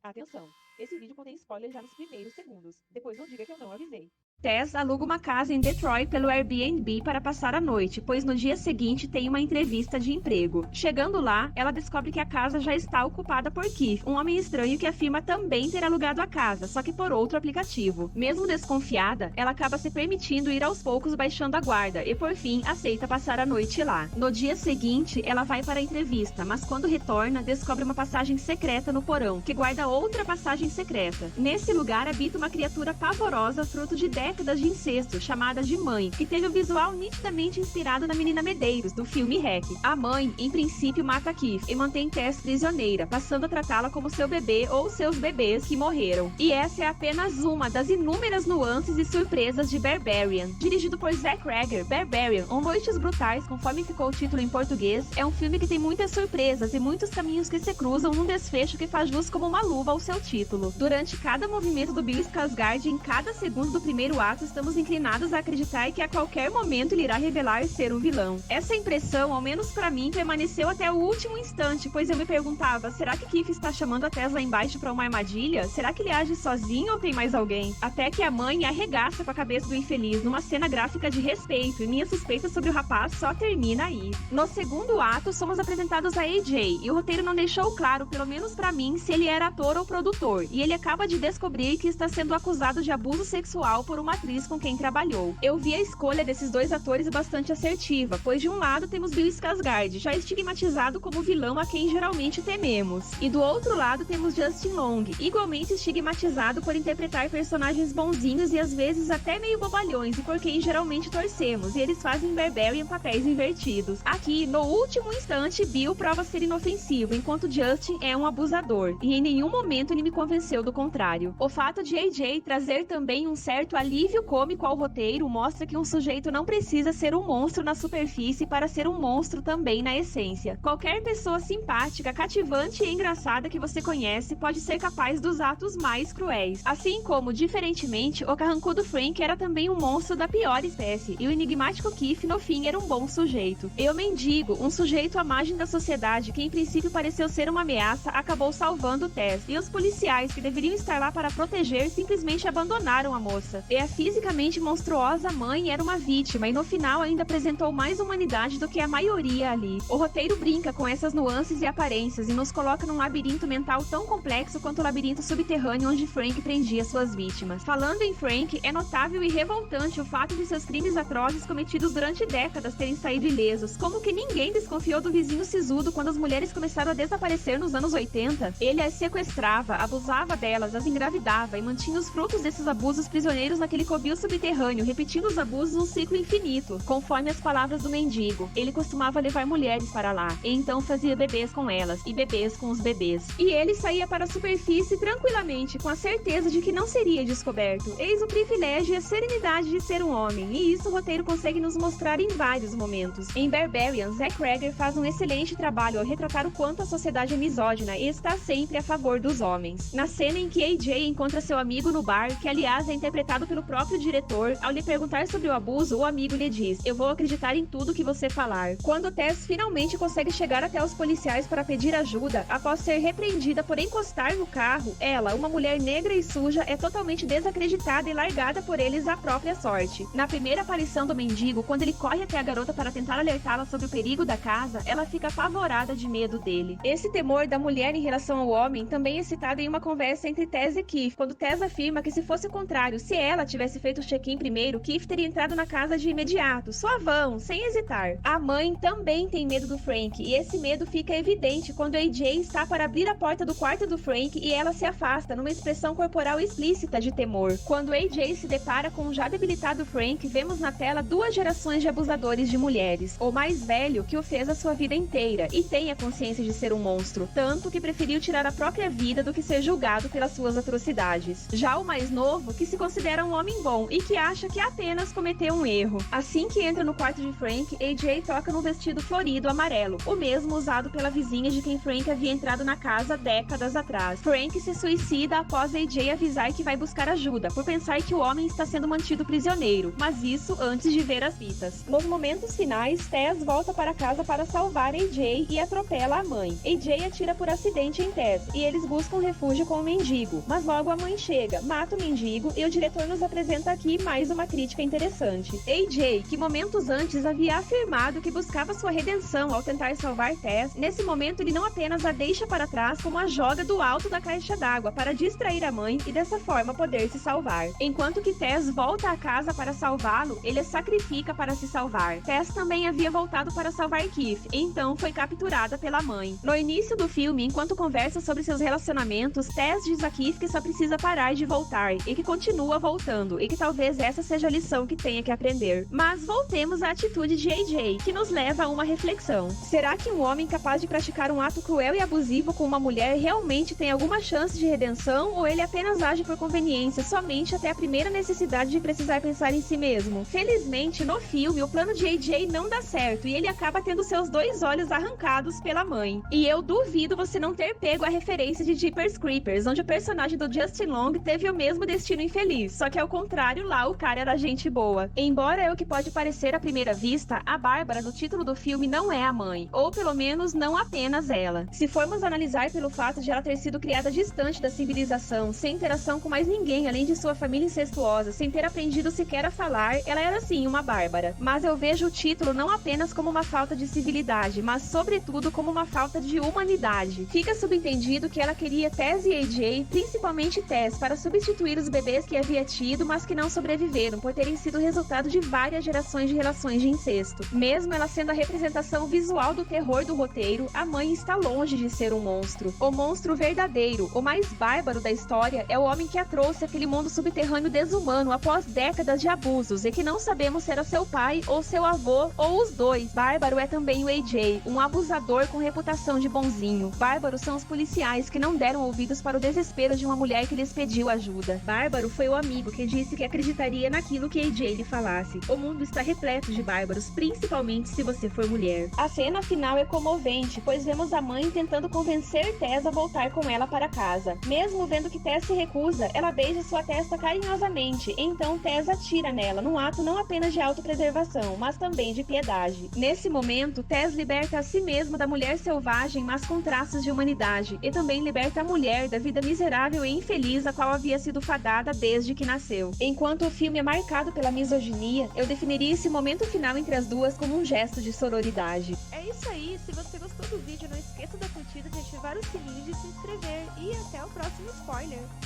Atenção! Esse vídeo contém spoiler já nos primeiros segundos. Depois não diga que eu não avisei. Tess aluga uma casa em Detroit pelo Airbnb para passar a noite, pois no dia seguinte tem uma entrevista de emprego. Chegando lá, ela descobre que a casa já está ocupada por Keith, um homem estranho que afirma também ter alugado a casa, só que por outro aplicativo. Mesmo desconfiada, ela acaba se permitindo ir aos poucos baixando a guarda e, por fim, aceita passar a noite lá. No dia seguinte, ela vai para a entrevista, mas quando retorna, descobre uma passagem secreta no porão, que guarda outra passagem secreta. Nesse lugar habita uma criatura pavorosa fruto de décadas de incesto, chamada de Mãe, que teve um visual nitidamente inspirado na menina Medeiros, do filme Rec. A Mãe, em princípio, mata Keith e mantém Tess prisioneira, passando a tratá-la como seu bebê ou seus bebês que morreram. E essa é apenas uma das inúmeras nuances e surpresas de Barbarian. Dirigido por Zack Cregger, Barbarian, ou Noites Brutais, conforme ficou o título em português, é um filme que tem muitas surpresas e muitos caminhos que se cruzam num desfecho que faz jus como uma luva ao seu título. Durante cada movimento do Bill Skarsgård, em cada segundo do primeiro ato, estamos inclinados a acreditar que a qualquer momento ele irá revelar ser o vilão. Essa impressão, ao menos pra mim, permaneceu até o último instante, pois eu me perguntava, será que Keith está chamando a Tess lá embaixo pra uma armadilha? Será que ele age sozinho ou tem mais alguém? Até que a Mãe arregaça com a cabeça do infeliz, numa cena gráfica de respeito, e minha suspeita sobre o rapaz só termina aí. No segundo ato, somos apresentados a AJ, e o roteiro não deixou claro, pelo menos pra mim, se ele era ator ou produtor, e ele acaba de descobrir que está sendo acusado de abuso sexual por uma atriz com quem trabalhou. Eu vi a escolha desses dois atores bastante assertiva, pois de um lado temos Bill Skarsgård, já estigmatizado como vilão a quem geralmente tememos, e do outro lado temos Justin Long, igualmente estigmatizado por interpretar personagens bonzinhos e às vezes até meio bobalhões e por quem geralmente torcemos, e eles fazem Barbarian papéis invertidos. Aqui, no último instante, Bill prova ser inofensivo, enquanto Justin é um abusador, e em nenhum momento ele me convenceu do contrário. O fato de AJ trazer também um certo alívio cômico ao roteiro mostra que um sujeito não precisa ser um monstro na superfície para ser um monstro também na essência. Qualquer pessoa simpática, cativante e engraçada que você conhece pode ser capaz dos atos mais cruéis. Assim como, diferentemente, o carrancudo Frank era também um monstro da pior espécie, e o enigmático Keith, no fim, era um bom sujeito. E o mendigo, um sujeito à margem da sociedade que em princípio pareceu ser uma ameaça, acabou salvando Tess, e os policiais, que deveriam estar lá para proteger, simplesmente abandonaram a moça. E a fisicamente monstruosa Mãe era uma vítima, e no final ainda apresentou mais humanidade do que a maioria ali. O roteiro brinca com essas nuances e aparências e nos coloca num labirinto mental tão complexo quanto o labirinto subterrâneo onde Frank prendia suas vítimas. Falando em Frank, é notável e revoltante o fato de seus crimes atrozes cometidos durante décadas terem saído ilesos. Como que ninguém desconfiou do vizinho sisudo quando as mulheres começaram a desaparecer nos anos 80? Ele as sequestrava, abusava delas, as engravidava e mantinha os frutos desses abusos prisioneiros naquele covil subterrâneo, repetindo os abusos num ciclo infinito, conforme as palavras do mendigo. Ele costumava levar mulheres para lá, e então fazia bebês com elas, e bebês com os bebês. E ele saía para a superfície tranquilamente, com a certeza de que não seria descoberto. Eis o privilégio e a serenidade de ser um homem, e isso o roteiro consegue nos mostrar em vários momentos. Em Barbarian, Zack Cregger faz um excelente trabalho ao retratar o quanto a sociedade é misógina e está sempre a favor dos homens. Na cena em que AJ encontra seu amigo no bar, que aliás é interpretado pelo próprio diretor, ao lhe perguntar sobre o abuso, o amigo lhe diz: "Eu vou acreditar em tudo que você falar." Quando Tess finalmente consegue chegar até os policiais para pedir ajuda, após ser repreendida por encostar no carro, ela, uma mulher negra e suja, é totalmente desacreditada e largada por eles à própria sorte. Na primeira aparição do mendigo, quando ele corre até a garota para tentar alertá-la sobre o perigo da casa, ela fica apavorada de medo dele. Esse temor da mulher em relação ao homem também é citado em uma conversa entre Tess e Keith, quando Tess afirma que se fosse o contrário, se ela tivesse feito o check-in primeiro, Keith teria entrado na casa de imediato, suavão, sem hesitar. A Mãe também tem medo do Frank, e esse medo fica evidente quando AJ está para abrir a porta do quarto do Frank e ela se afasta, numa expressão corporal explícita de temor. Quando AJ se depara com o já debilitado Frank, vemos na tela duas gerações de abusadores de mulheres. O mais velho, que o fez a sua vida inteira, e tem a consciência de ser um monstro, tanto que preferiu tirar a própria vida do que ser julgado pelas suas atrocidades. Já o mais novo, que se considera um homem bom e que acha que apenas cometeu um erro. Assim que entra no quarto de Frank, AJ toca num vestido florido amarelo, o mesmo usado pela vizinha de quem Frank havia entrado na casa décadas atrás. Frank se suicida após AJ avisar que vai buscar ajuda, por pensar que o homem está sendo mantido prisioneiro, mas isso antes de ver as fitas. Nos momentos finais, Tess volta para casa para salvar AJ e atropela a mãe. AJ atira por acidente em Tess e eles buscam refúgio com o mendigo, mas logo a mãe chega, mata o mendigo e o diretor nos apresenta aqui mais uma crítica interessante. AJ, que momentos antes havia afirmado que buscava sua redenção ao tentar salvar Tess, nesse momento ele não apenas a deixa para trás, como a joga do alto da caixa d'água para distrair a mãe e dessa forma poder se salvar. Enquanto que Tess volta à casa para salvá-lo, ele a sacrifica para se salvar. Tess também havia voltado para salvar Keith, e então foi capturada pela mãe. No início do filme, enquanto conversa sobre seus relacionamentos, Tess diz a Keith que só precisa parar de voltar e que continua voltando, e que talvez essa seja a lição que tenha que aprender. Mas voltemos à atitude de AJ, que nos leva a uma reflexão. Será que um homem capaz de praticar um ato cruel e abusivo com uma mulher realmente tem alguma chance de redenção, ou ele apenas age por conveniência somente até a primeira necessidade de precisar pensar em si mesmo? Felizmente, no filme, o plano de AJ não dá certo e ele acaba tendo seus 2 olhos arrancados pela mãe. E eu duvido você não ter pego a referência de Jeepers Creepers, onde o personagem do Justin Long teve o mesmo destino infeliz, só que ao contrário, lá o cara era gente boa. Embora é o que pode parecer à primeira vista, a Bárbara no título do filme não é a mãe, ou pelo menos não apenas ela. Se formos analisar pelo fato de ela ter sido criada distante da civilização, sem interação com mais ninguém além de sua família incestuosa, sem ter aprendido sequer a falar, ela era sim uma bárbara. Mas eu vejo o título não apenas como uma falta de civilidade, mas sobretudo como uma falta de humanidade. Fica subentendido que ela queria Tess e AJ, principalmente Tess, para substituir os bebês que havia tido, mas que não sobreviveram, por terem sido resultado de várias gerações de relações de incesto. Mesmo ela sendo a representação visual do terror do roteiro, a mãe está longe de ser um monstro. O monstro verdadeiro, o mais bárbaro da história, é o homem que a trouxe àquele mundo subterrâneo desumano após décadas de abusos e que não sabemos se era seu pai ou seu avô ou os dois. Bárbaro é também o AJ, um abusador com reputação de bonzinho. Bárbaros são os policiais que não deram ouvidos para o desespero de uma mulher que lhes pediu ajuda. Bárbaro foi o amigo que disse que acreditaria naquilo que AJ lhe falasse. O mundo está repleto de bárbaros, principalmente se você for mulher. A cena final é comovente, pois vemos a mãe tentando convencer Tess a voltar com ela para casa. Mesmo vendo que Tess se recusa, ela beija sua testa carinhosamente, então Tess atira nela, num ato não apenas de autopreservação, mas também de piedade. Nesse momento, Tess liberta a si mesma da mulher selvagem, mas com traços de humanidade, e também liberta a mulher da vida miserável e infeliz a qual havia sido fadada desde que nasceu. Enquanto o filme é marcado pela misoginia, eu definiria esse momento final entre as duas como um gesto de sororidade. É isso aí, se você gostou do vídeo, não esqueça da curtida, de ativar o sininho e de se inscrever. E até o próximo spoiler!